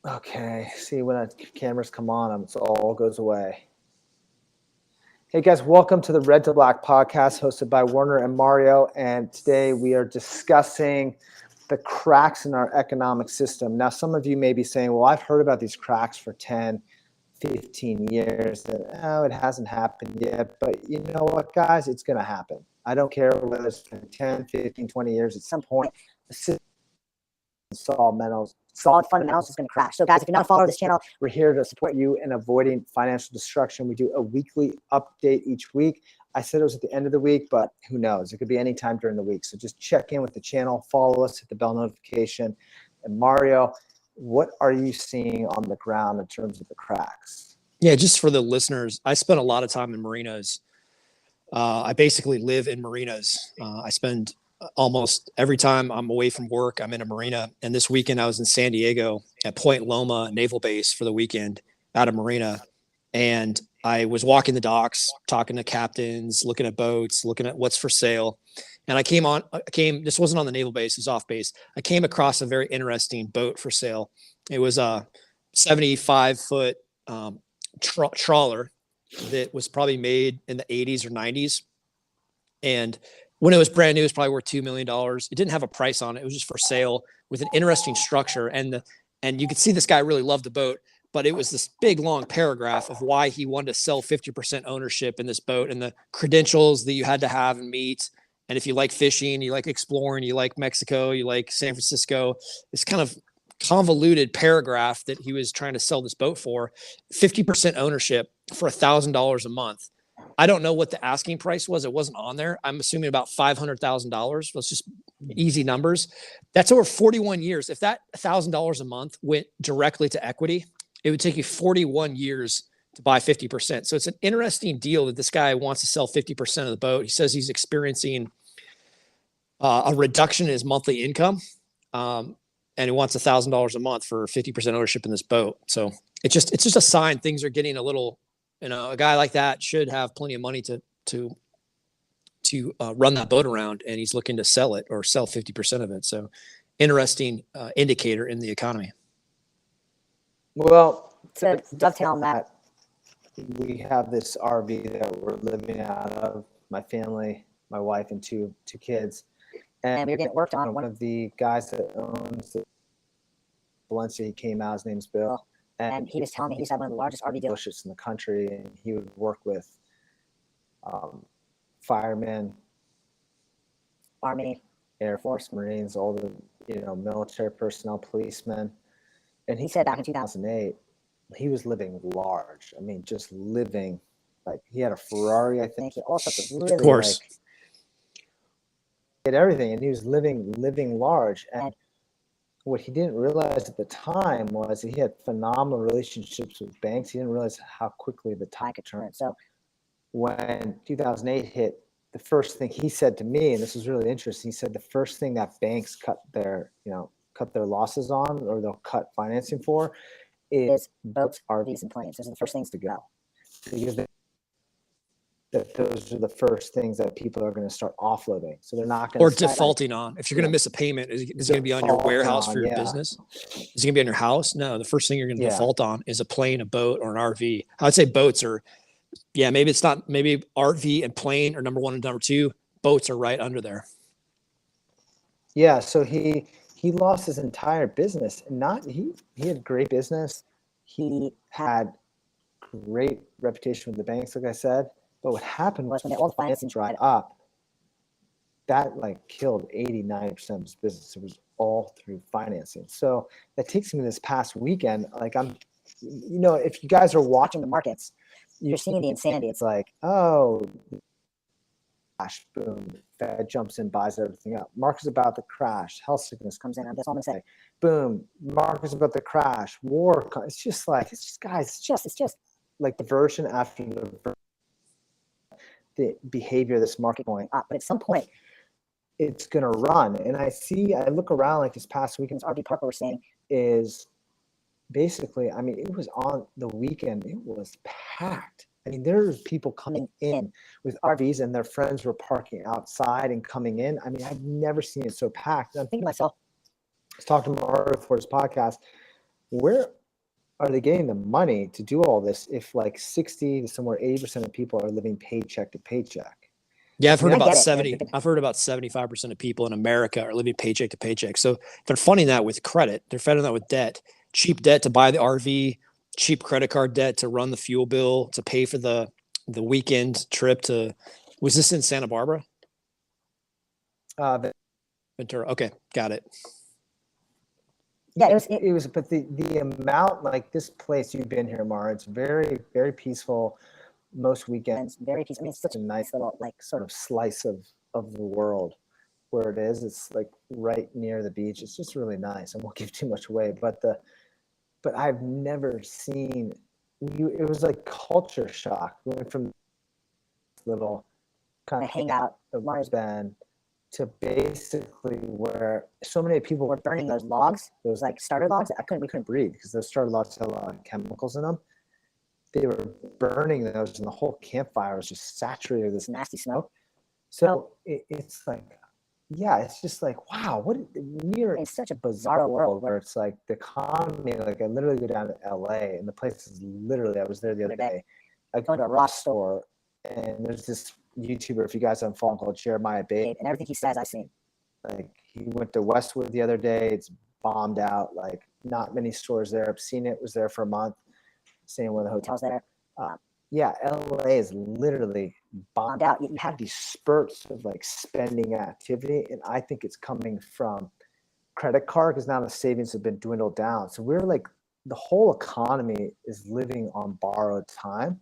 Okay. See, when cameras come on, it all goes away. Hey guys, welcome to the Red to Black podcast hosted by Werner and Mario. And today we are discussing the cracks in our economic system. Now, some of you may be saying, well, I've heard about these cracks for 10, 15 years. And, oh, it hasn't happened yet. But you know what, guys? It's going to happen. I don't care whether it's been 10, 15, 20 years. At some point, the system solid fundamentals is going to crash. So guys, if you're not a follower of this channel, we're here to support you in avoiding financial destruction. We do a weekly update each week. I said it was at the end of the week, but who knows? It could be any time during the week. So just check in with the channel, follow us, hit the bell notification. And Mario, what are you seeing on the ground in terms of the cracks? Yeah, just for the listeners, I spent a lot of time in marinas. I basically live in marinas. I spend almost every time I'm away from work, I'm in a marina. And this weekend I was in San Diego at Point Loma Naval Base for the weekend at a marina. And I was walking the docks, talking to captains, looking at boats, looking at what's for sale. And this wasn't on the naval base, it was off base. I came across a very interesting boat for sale. It was a 75-foot trawler that was probably made in the 80s or 90s. And when it was brand new, it was probably worth $2 million. It didn't have a price on it. It was just for sale with an interesting structure. And you could see this guy really loved the boat, but it was this big, long paragraph of why he wanted to sell 50% ownership in this boat and the credentials that you had to have and meet. And if you like fishing, you like exploring, you like Mexico, you like San Francisco, this kind of convoluted paragraph that he was trying to sell this boat for 50% ownership for $1,000 a month. I don't know what the asking price was. It wasn't on there. I'm assuming about $500,000. Let's just easy numbers. That's over 41 years. If that $1,000 a month went directly to equity, it would take you 41 years to buy 50%. So it's an interesting deal that this guy wants to sell 50% of the boat. He says he's experiencing a reduction in his monthly income. And he wants $1,000 a month for 50% ownership in this boat. So it's just a sign things are getting a little, a guy like that should have plenty of money to run that boat around, and he's looking to sell it or sell 50% of it. So interesting indicator in the economy. Well, to dovetail on that, we have this RV that we're living out of, my family, my wife, and two kids. And we were getting worked on. One of the guys that owns the Valencia, he came out, his name's Bill. And he was telling me he's had one of the largest RV dealerships in the country. And he would work with firemen, Army, Air Force, Marines, all the military personnel, policemen. And he said back in 2008, he was living large. I mean, just living, like he had a Ferrari, I think. He also of course. He had everything, and he was living large. And what he didn't realize at the time was that he had phenomenal relationships with banks. He didn't realize how quickly the tide could turn. So when 2008 hit, the first thing he said to me, and this was really interesting, he said the first thing that banks cut their losses on, or they'll cut financing for, is boats, RVs, and planes. Those are the first things to go, because those are the first things that people are going to start offloading. So they're not going to defaulting on. If you're going to miss a payment, is it going to be on your warehouse for your business? Is it going to be on your house? No, the first thing you're going to default on is a plane, a boat, or an RV. I would say boats are, maybe it's not, maybe RV and plane are number one and number two. Boats are right under there. Yeah, so he lost his entire business. He had great business. He had great reputation with the banks, like I said. But what happened was when all the financing dried up, that killed 80-90% of his business. It was all through financing. So that takes me to this past weekend. If you guys are watching the markets, you're seeing the insanity. It's like, oh, crash, boom, Fed jumps in, buys everything up. Market's about to crash. Health sickness comes in. That's all I'm gonna say. Boom, market's about to crash. War. It's just like the version after the behavior of this market going up. But at some point, it's going to run. And I look around like this past weekend's RV park we're saying is basically, I mean, it was on the weekend. It was packed. I mean, there's people coming in with RVs and their friends were parking outside and coming in. I mean, I've never seen it so packed. And I'm thinking to myself, I was talking to Mario for his podcast. where are they getting the money to do all this if like 60 to somewhere 80% of people are living paycheck to paycheck? Yeah, I've I mean, heard I about get it. 70. I've heard about 75% of people in America are living paycheck to paycheck. So they're funding that with credit. They're funding that with debt, cheap debt to buy the RV, cheap credit card debt to run the fuel bill, to pay for the weekend trip to. Was this in Santa Barbara? Uh, Ventura. Okay, got it. Yeah, it was, but the amount, like this place, you've been here, Mara, it's very, very peaceful. Most weekends, very peaceful. I mean, it's such a nice little, like, sort of slice of the world where it is. It's like right near the beach. It's just really nice. I won't give too much away, but I've never seen it was like culture shock. We went from little kind of hangout of Mars band to basically where so many people were burning those logs, those like starter logs. We couldn't breathe because those starter logs had a lot of chemicals in them. They were burning those, and the whole campfire was just saturated with this nasty smoke. So it's like, yeah, it's just like, wow, we're in such a bizarre world where it's like the economy. Like I literally go down to LA, and the place is literally. I was there the other day. I go to a Ross store, and there's this YouTuber, if you guys haven't followed, called Jeremiah Babe, and everything he says I've seen. Like he went to Westwood the other day. It's bombed out. Like not many stores there. I've seen it. Was there for a month. Same with the hotels there. Yeah, LA is literally bombed out. You have these spurts of like spending activity, and I think it's coming from credit card because now the savings have been dwindled down. So we're like the whole economy is living on borrowed time.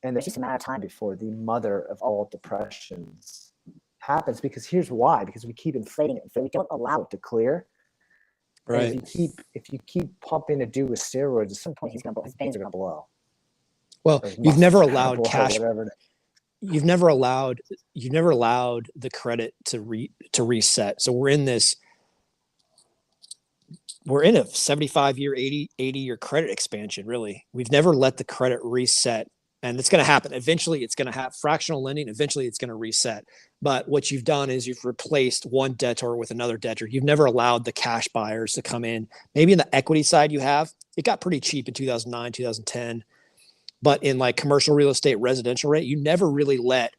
And there's just a matter of time before the mother of all depressions happens. Because here's why: because we keep inflating it, we don't allow it to clear. Right. And if you keep pumping a dude with steroids, at some point his veins are gonna blow. Well, you've never allowed cash. You've never allowed the credit to reset. So we're in a 75-year, 80-year credit expansion, really. We've never let the credit reset. And it's going to happen. Eventually, it's going to have fractional lending. Eventually, it's going to reset. But what you've done is you've replaced one debtor with another debtor. You've never allowed the cash buyers to come in. Maybe in the equity side you have. It got pretty cheap in 2009, 2010. But in like commercial real estate, residential rate, you never really let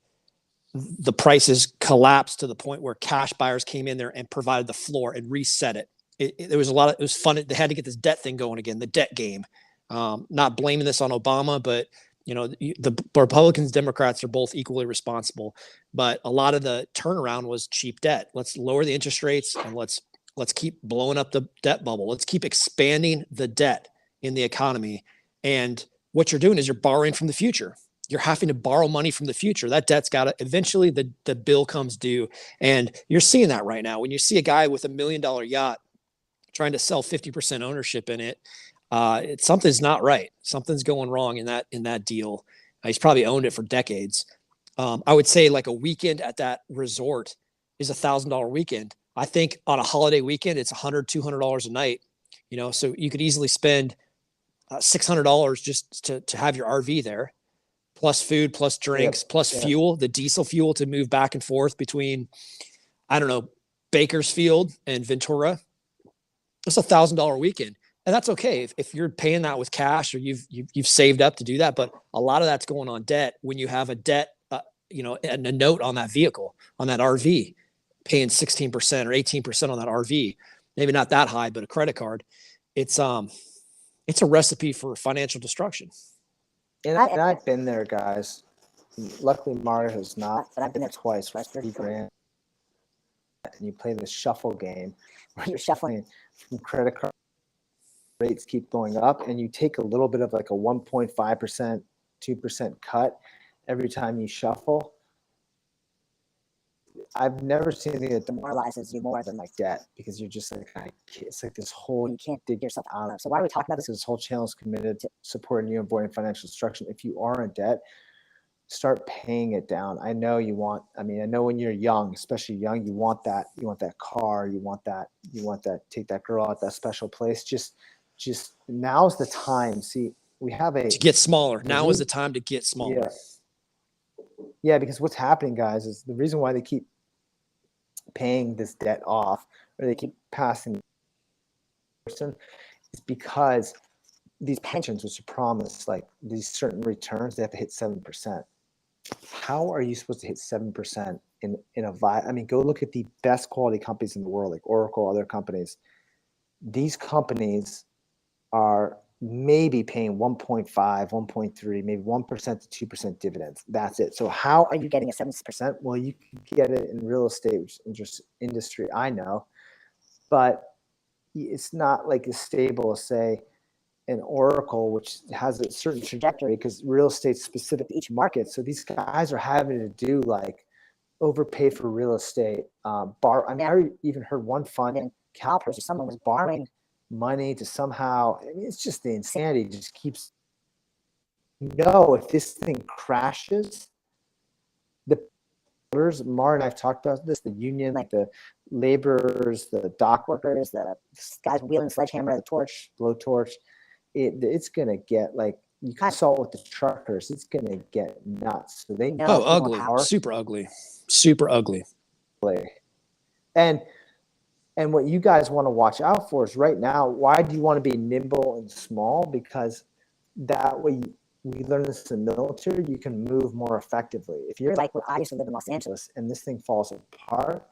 the prices collapse to the point where cash buyers came in there and provided the floor and reset it. There was it was fun. They had to get this debt thing going again, the debt game. Not blaming this on Obama, but the Republicans, Democrats are both equally responsible, but a lot of the turnaround was cheap debt. Let's lower the interest rates and let's keep blowing up the debt bubble. Let's keep expanding the debt in the economy. And what you're doing is you're borrowing from the future. You're having to borrow money from the future. That debt's got to eventually the bill comes due. And you're seeing that right now. When you see a guy with $1 million yacht trying to sell 50% ownership in it, something's not right. Something's going wrong in that deal. He's probably owned it for decades. I would say like a weekend at that resort is $1,000 weekend. I think on a holiday weekend, it's $100, $200 a night. So you could easily spend $600 just to have your RV there, plus food, plus drinks, plus fuel, the diesel fuel to move back and forth between, I don't know, Bakersfield and Ventura. It's $1,000 weekend. And that's okay if you're paying that with cash or you've saved up to do that. But a lot of that's going on debt when you have a debt, and a note on that vehicle, on that RV, paying 16% or 18% on that RV. Maybe not that high, but a credit card. It's a recipe for financial destruction. And I've been there, guys. Luckily, Mario has not, but I've been there twice for $30,000. And you play this shuffle game where you're shuffling from credit card rates keep going up, and you take a little bit of like a 1.5%, 2% cut every time you shuffle. I've never seen anything that demoralizes you more than like debt, because you're just like, it's like this whole, you can't dig yourself out of. So why are we talking about this? This whole channel is committed to supporting you and avoiding financial destruction. If you are in debt, start paying it down. I know when you're young, especially young, you want that car, you want that, take that girl out that special place. Just now's the time. See, we have to get smaller. Now is the time to get smaller. Yeah, because what's happening, guys, is the reason why they keep paying this debt off, or they keep passing person, is because these pensions, which are promised like these certain returns, they have to hit 7%. How are you supposed to hit 7% in I mean, go look at the best quality companies in the world, like Oracle, other companies. These companies are maybe paying 1.5, 1.3, maybe 1% to 2% dividends. That's it. So how are you getting a 7%? Well, you can get it in real estate, which is industry, I know, but it's not like as stable as, say, an Oracle, which has a certain trajectory because real estate's specific to each market. So these guys are having to do like overpay for real estate. I mean, I even heard one fund in CalPERS, someone was borrowing money to somehow. I mean, it's just the insanity. It just keeps. If this thing crashes, the Mar and I've talked about this. The union, like the laborers, the dock workers, the guys wielding sledgehammer, the blowtorch. It's gonna get like, you kind of saw it with the truckers. It's gonna get nuts. So they know. Oh, ugly, super ugly, super ugly. And what you guys want to watch out for is right now. Why do you want to be nimble and small? Because that way, we learn this in the military. You can move more effectively. If you're like, well, I used to live in Los Angeles, and this thing falls apart.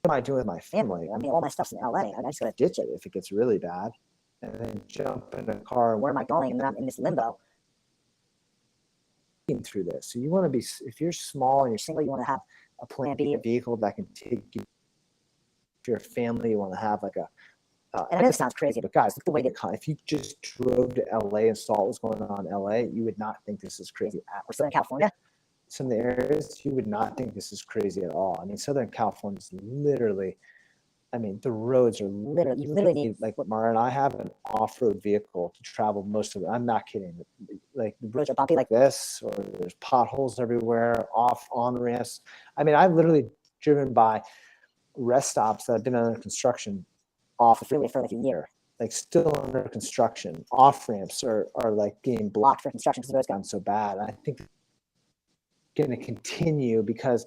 What am I doing with my family? I mean, all my stuff's in LA. I just gotta ditch it if it gets really bad, and then jump in a car. Where am I going? And then I'm in this limbo. Through this, so you want to be. If you're small and you're single, you want to have a plan B, a vehicle that can take you. If you're a family, you want to have like a. And I know this sounds crazy, but guys, look the way if you just drove to LA and saw what was going on in LA, you would not think this is crazy. Or Southern California, some of the areas, you would not think this is crazy at all. I mean, Southern California is literally, I mean, the roads are literally, you literally need, like what Mara and I have, an off-road vehicle to travel most of it. I'm not kidding. Like the roads are bumpy like this, or there's potholes everywhere, on ramps. I mean, I've literally driven by rest stops that have been under construction off the freeway for like a year, like still under construction. Off ramps are like being blocked for construction because the road's gotten so bad. I think it's going to continue because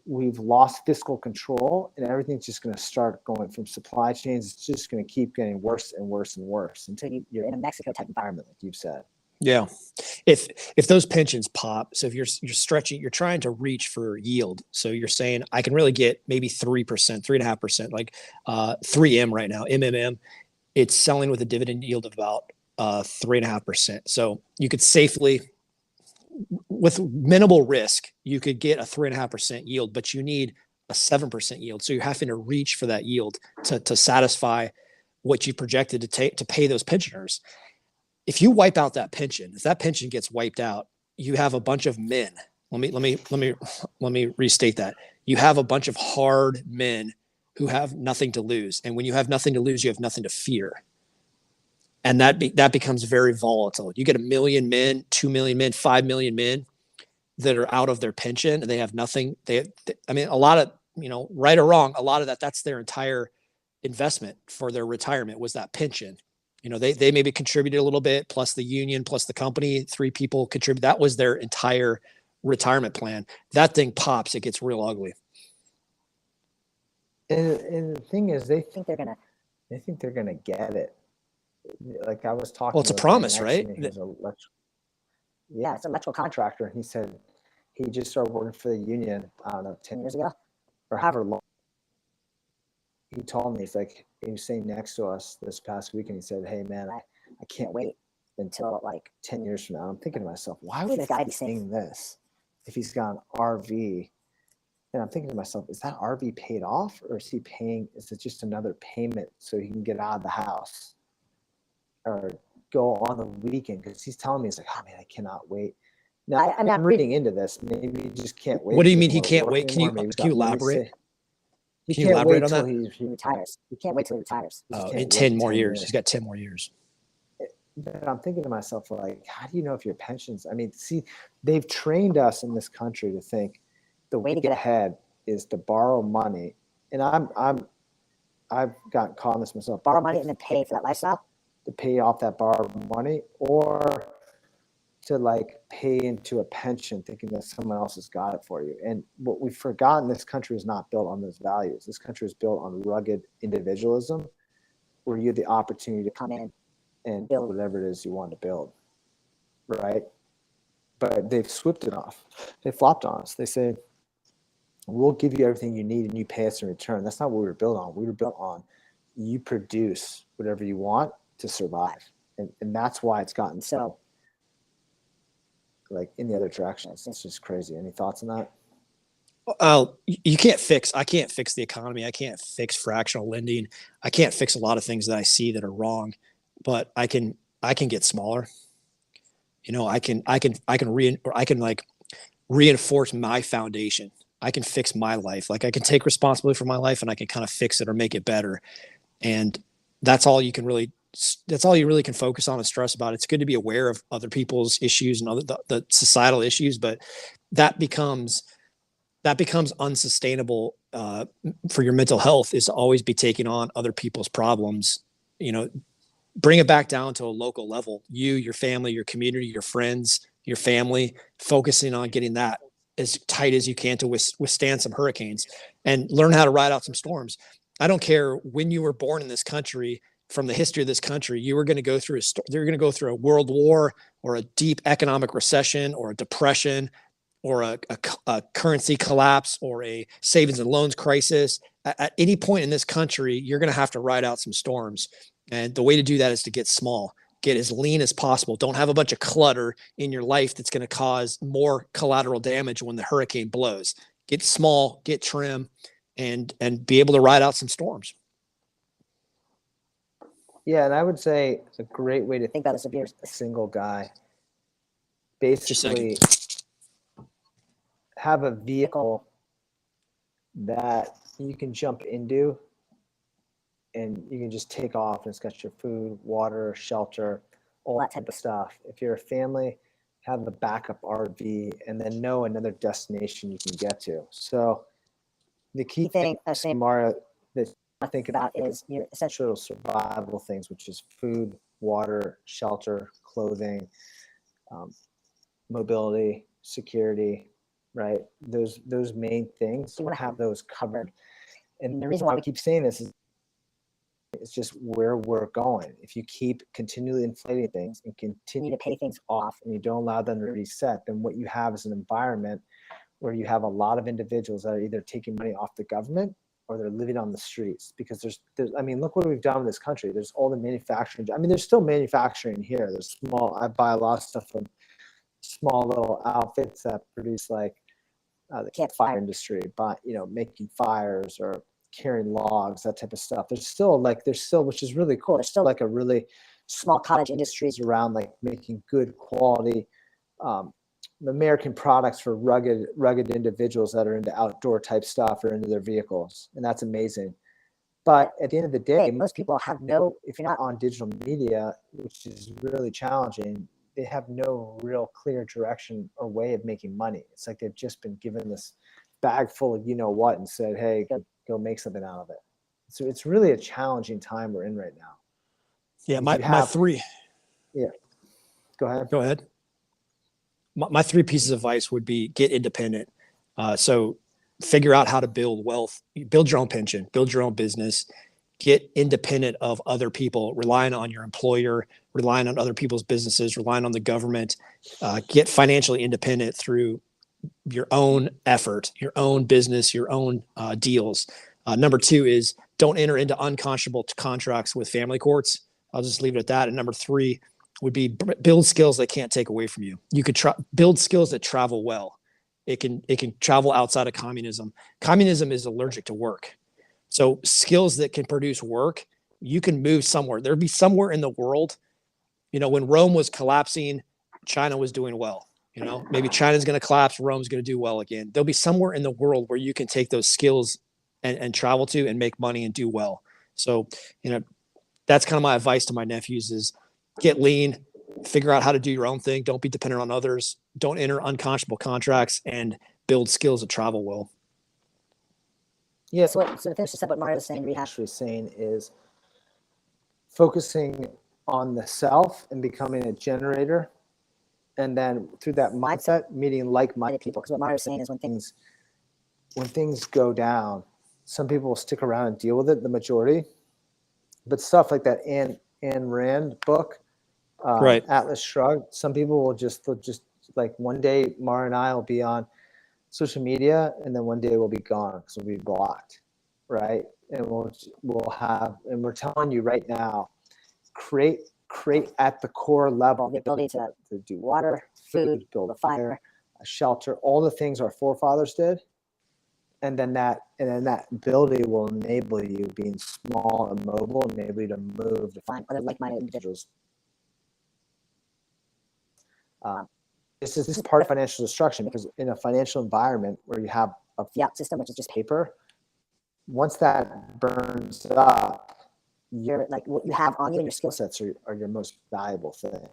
we've lost fiscal control, and everything's just going to start going from supply chains. It's just going to keep getting worse and worse and worse until you're in a Mexico type environment, like you've said. Yeah. If those pensions pop, so if you're stretching, you're trying to reach for yield. So you're saying I can really get maybe 3%, 3.5%, like 3M right now, MMM, it's selling with a dividend yield of about 3.5%. So you could safely, with minimal risk, you could get a 3.5% yield, but you need a 7% yield. So you're having to reach for that yield to satisfy what you projected to pay those pensioners. If you wipe out that pension, if that pension gets wiped out, you have a bunch of men. Let me restate that. You have a bunch of hard men who have nothing to lose. And when you have nothing to lose, you have nothing to fear. And that becomes very volatile. You get 1 million men, 2 million men, 5 million men that are out of their pension and they have nothing. I mean, a lot of, right or wrong, a lot of that's their entire investment for their retirement was that pension. They maybe contributed a little bit, plus the union, plus the company, 3 people contribute. That was their entire retirement plan. That thing pops, it gets real ugly. And the thing is, they think they're gonna get it. Like I was talking. Well, it's a promise, right? It's an electrical contractor, and he said he just started working for the union, I don't know, 10 years ago, or however long. He told me, he was sitting next to us this past week, and he said, "Hey man, I can't wait until like 10 years from now." I'm thinking to myself, why would this guy be saying this if he's got an RV? And I'm thinking to myself, is that RV paid off, or is it just another payment so he can get out of the house or go on the weekend? Because he's telling me, he's like, "Oh man, I cannot wait." Now, I'm reading into this. Maybe he just can't wait. What do you mean he can't wait? Can you elaborate? He can't wait until he retires. He can't wait till he retires. In 10 more years. He's got 10 more years. But I'm thinking to myself, like, how do you know if your pensions? I mean, see, they've trained us in this country to think the way to get ahead is to borrow money. And I've gotten caught in this myself. Borrow money and then pay for that lifestyle, to pay off that borrowed money, or to like pay into a pension thinking that someone else has got it for you. And what we've forgotten, this country is not built on those values. This country is built on rugged individualism. where you have the opportunity to come in and build whatever it is you want to build, right? But they've swooped it off. They flopped on us. They say, we'll give you everything you need and you pay us in return. That's not what we were built on. We were built on you produce whatever you want to survive. And that's why it's gotten so like in the other direction. It's just crazy. Any thoughts on that? I can't fix the economy. I can't fix fractional lending. I can't fix a lot of things that I see that are wrong, but I can get smaller. I can like reinforce my foundation. I can fix my life. Like I can take responsibility for my life and I can kind of fix it or make it better. And that's all you really can focus on and stress about. It's good to be aware of other people's issues and the societal issues, but that becomes unsustainable for your mental health, is to always be taking on other people's problems. Bring it back down to a local level. You, your family, your community, your friends, your family, focusing on getting that as tight as you can to withstand some hurricanes and learn how to ride out some storms. I don't care when you were born in this country, from the history of this country, you're going to go through a world war or a deep economic recession or a depression or a currency collapse or a savings and loans crisis. At any point in this country, you're going to have to ride out some storms. And the way to do that is to get small, get as lean as possible. Don't have a bunch of clutter in your life that's going to cause more collateral damage when the hurricane blows. Get small, get trim, and be able to ride out some storms. Yeah, and I would say it's a great way to think about this if you're a single guy. Basically, have a vehicle that you can jump into and you can just take off, and it's got your food, water, shelter, all that type of stuff. If you're a family, have a backup RV and then know another destination you can get to. So the key thing, Mario, that I think about is your essential survival things, which is food, water, shelter, clothing, mobility, security, right? Those main things, you want to have those covered. And the reason why we keep saying this is it's just where we're going. If you keep continually inflating things and continue to pay things off and you don't allow them to reset, then what you have is an environment where you have a lot of individuals that are either taking money off the government or they're living on the streets. Because there's I mean, look what we've done in this country. There's all the manufacturing. I mean, there's still manufacturing here. There's I buy a lot of stuff from small little outfits that produce like the campfire industry, but making fires or carrying logs, that type of stuff. There's still, which is really cool. There's still like a really small cottage industries around like making good quality American products for rugged individuals that are into outdoor type stuff or into their vehicles. And that's amazing. But at the end of the day, most people have if you're not on digital media, which is really challenging, they have no real clear direction or way of making money. It's like they've just been given this bag full of what and said, hey, go make something out of it. So it's really a challenging time we're in right now. Yeah, my three. Yeah, go ahead. Go ahead. My three pieces of advice would be get independent. So figure out how to build wealth, build your own pension, build your own business, get independent of other people, relying on your employer, relying on other people's businesses, relying on the government, get financially independent through your own effort, your own business, your own deals. Number two is don't enter into unconscionable contracts with family courts. I'll just leave it at that. And number three would be build skills that can't take away from you. You could build skills that travel well. It can travel outside of communism. Communism is allergic to work. So skills that can produce work, you can move somewhere. There'd be somewhere in the world, when Rome was collapsing, China was doing well. Maybe China's going to collapse, Rome's going to do well again. There'll be somewhere in the world where you can take those skills and travel to and make money and do well. So, that's kind of my advice to my nephews is get lean, figure out how to do your own thing. Don't be dependent on others. Don't enter unconscionable contracts and build skills that travel well. Yeah, so to finish this up, what Mario was saying, Rehash was saying is focusing on the self and becoming a generator. And then through that mindset, meeting like-minded people. Because what Mario was saying is when things go down, some people will stick around and deal with it, the majority. But stuff like that Ayn Rand book, Right. Atlas Shrugged, some people they'll just like one day Mara and I will be on social media, and then one day we'll be gone because we'll be blocked, right? And and we're telling you right now, create at the core level the ability to do water, food, build a fire, a shelter, all the things our forefathers did. And then that ability will enable you, being small and mobile, enable you to move, to find other like-minded individuals. This is part of financial destruction, because in a financial environment where you have a fiat system, which is just paper, once that burns up, you're like, what you have on you and your skill sets are your most valuable thing.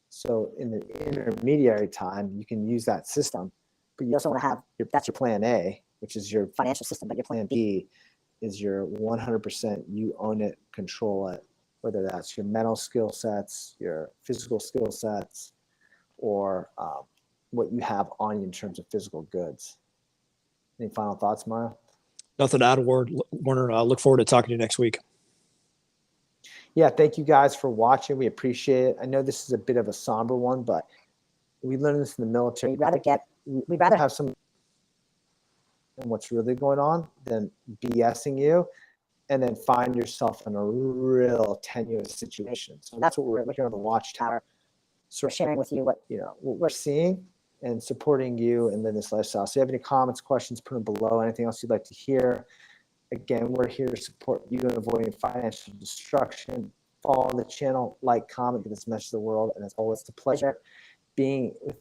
So in the intermediary time, you can use that system, but you also want to have that's your plan A, which is your financial system. But your plan B is your 100%, you own it, control it, whether that's your mental skill sets, your physical skill sets, or what you have on you in terms of physical goods. Any final thoughts, Mario? Nothing to add, Warner. I look forward to talking to you next week. Yeah, thank you guys for watching. We appreciate it. I know this is a bit of a somber one, but we learned this in the military. We'd rather have some and what's really going on than BSing you and then find yourself in a real tenuous situation. So that's what we're here on the Watchtower, sort of sharing with you what we're seeing and supporting you and live this lifestyle. So if you have any comments, questions, put them below. Anything else you'd like to hear? Again, we're here to support you in avoiding financial destruction. Follow the channel, like, comment, get this message to the world. And it's always a pleasure being with